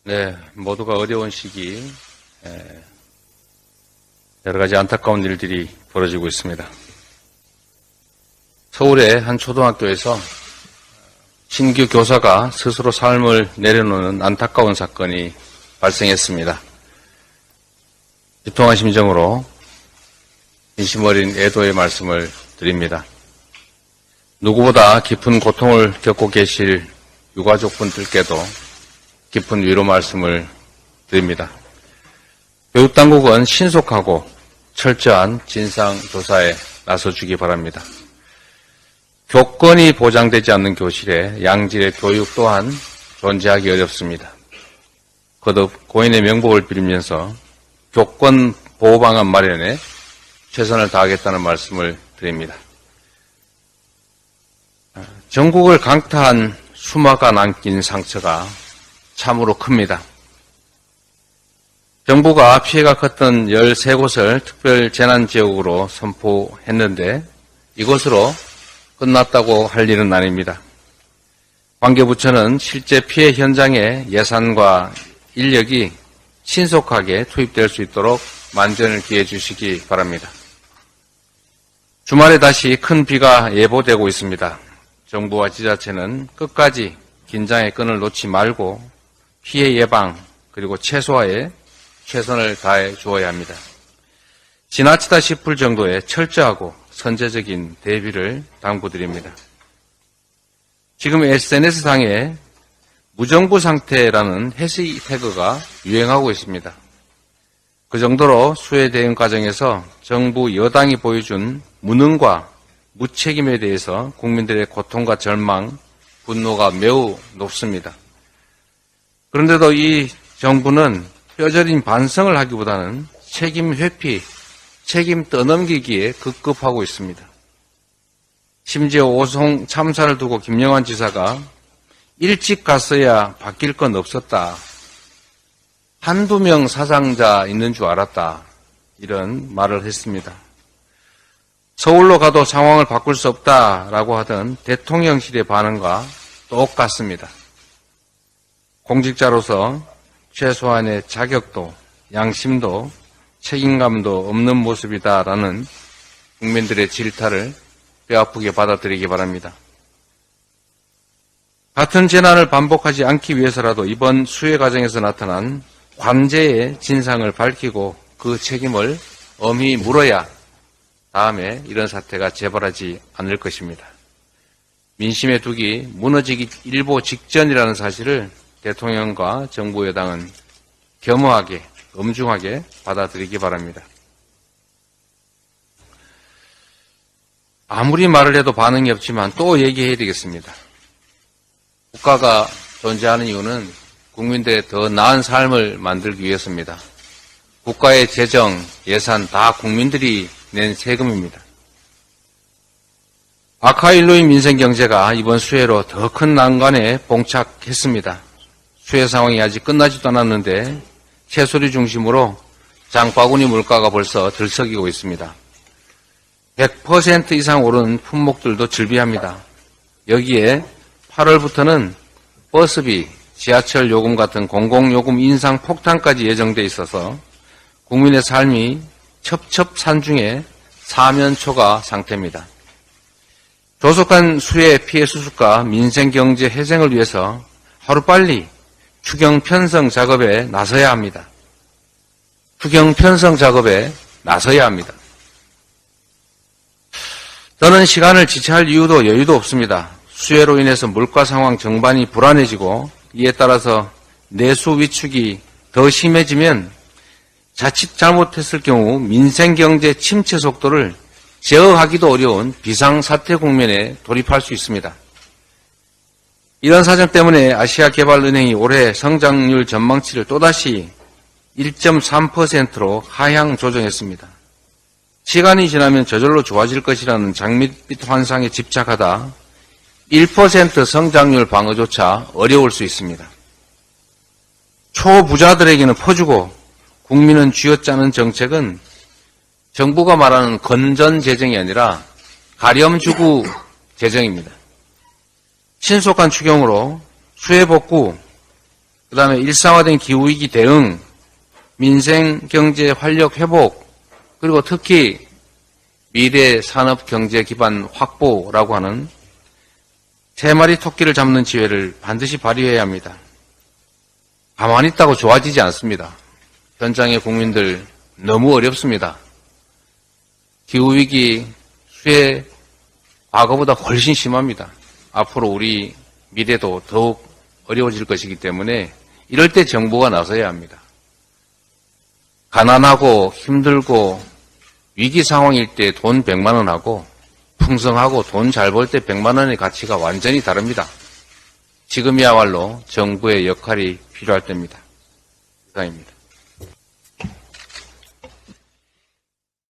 네, 모두가 어려운 시기 여러 가지 안타까운 일들이 벌어지고 있습니다. 서울의 한 초등학교에서 신규 교사가 스스로 삶을 내려놓는 안타까운 사건이 발생했습니다. 비통한 심정으로 진심 어린 애도의 말씀을 드립니다. 누구보다 깊은 고통을 겪고 계실 유가족분들께도 깊은 위로 말씀을 드립니다. 교육당국은 신속하고 철저한 진상조사에 나서주기 바랍니다. 교권이 보장되지 않는 교실에 양질의 교육 또한 존재하기 어렵습니다. 거듭 고인의 명복을 빌면서 교권 보호방안 마련에 최선을 다하겠다는 말씀을 드립니다. 전국을 강타한 수마가 남긴 상처가 참으로 큽니다. 정부가 피해가 컸던 13곳을 특별재난지역으로 선포했는데 이것으로 끝났다고 할 일은 아닙니다. 관계부처는 실제 피해 현장에 예산과 인력이 신속하게 투입될 수 있도록 만전을 기해 주시기 바랍니다. 주말에 다시 큰 비가 예보되고 있습니다. 정부와 지자체는 끝까지 긴장의 끈을 놓지 말고 피해 예방 그리고 최소화에 최선을 다해 주어야 합니다. 지나치다 싶을 정도의 철저하고 선제적인 대비를 당부드립니다. 지금 SNS상에 무정부 상태라는 해시태그가 유행하고 있습니다. 그 정도로 수해 대응 과정에서 정부 여당이 보여준 무능과 무책임에 대해서 국민들의 고통과 절망, 분노가 매우 높습니다. 그런데도 이 정부는 뼈저린 반성을 하기보다는 책임 회피, 책임 떠넘기기에 급급하고 있습니다. 심지어 오송 참사를 두고 김영환 지사가 일찍 갔어야 바뀔 건 없었다. 한두 명 사상자 있는 줄 알았다. 이런 말을 했습니다. 서울로 가도 상황을 바꿀 수 없다라고 하던 대통령실의 반응과 똑같습니다. 공직자로서 최소한의 자격도, 양심도, 책임감도 없는 모습이다라는 국민들의 질타를 뼈아프게 받아들이기 바랍니다. 같은 재난을 반복하지 않기 위해서라도 이번 수해 과정에서 나타난 관제의 진상을 밝히고 그 책임을 엄히 물어야 다음에 이런 사태가 재발하지 않을 것입니다. 민심의 둑이 무너지기 일보 직전이라는 사실을 대통령과 정부 여당은 겸허하게, 엄중하게 받아들이기 바랍니다. 아무리 말을 해도 반응이 없지만 또 얘기해야 되겠습니다. 국가가 존재하는 이유는 국민들의 더 나은 삶을 만들기 위해서입니다. 국가의 재정, 예산 다 국민들이 낸 세금입니다. 아카일로인 민생경제가 이번 수해로 더 큰 난관에 봉착했습니다. 수해 상황이 아직 끝나지도 않았는데 채소류 중심으로 장바구니 물가가 벌써 들썩이고 있습니다. 100% 이상 오른 품목들도 즐비합니다. 여기에 8월부터는 버스비, 지하철 요금 같은 공공요금 인상 폭탄까지 예정돼 있어서 국민의 삶이 첩첩산중에 사면초가 상태입니다. 조속한 수해 피해 수습과 민생경제 회생을 위해서 하루빨리 추경 편성 작업에 나서야 합니다. 추경 편성 작업에 나서야 합니다. 저는 시간을 지체할 이유도 여유도 없습니다. 수해로 인해서 물가 상황 전반이 불안해지고 이에 따라서 내수 위축이 더 심해지면 자칫 잘못했을 경우 민생경제 침체 속도를 제어하기도 어려운 비상사태 국면에 돌입할 수 있습니다. 이런 사정 때문에 아시아개발은행이 올해 성장률 전망치를 또다시 1.3%로 하향 조정했습니다. 시간이 지나면 저절로 좋아질 것이라는 장밋빛 환상에 집착하다 1% 성장률 방어조차 어려울 수 있습니다. 초부자들에게는 퍼주고 국민은 쥐어짜는 정책은 정부가 말하는 건전 재정이 아니라 가렴주구 재정입니다. 신속한 추경으로 수해 복구, 그다음에 일상화된 기후위기 대응, 민생 경제 활력 회복, 그리고 특히 미래 산업 경제 기반 확보라고 하는 세 마리 토끼를 잡는 지혜를 반드시 발휘해야 합니다. 가만히 있다고 좋아지지 않습니다. 현장의 국민들 너무 어렵습니다. 기후위기 수해 과거보다 훨씬 심합니다. 앞으로 우리 미래도 더욱 어려워질 것이기 때문에 이럴 때 정부가 나서야 합니다. 가난하고 힘들고 위기 상황일 때 돈 100만 원 하고 풍성하고 돈 잘 벌 때 100만 원의 가치가 완전히 다릅니다. 지금이야말로 정부의 역할이 필요할 때입니다. 이상입니다.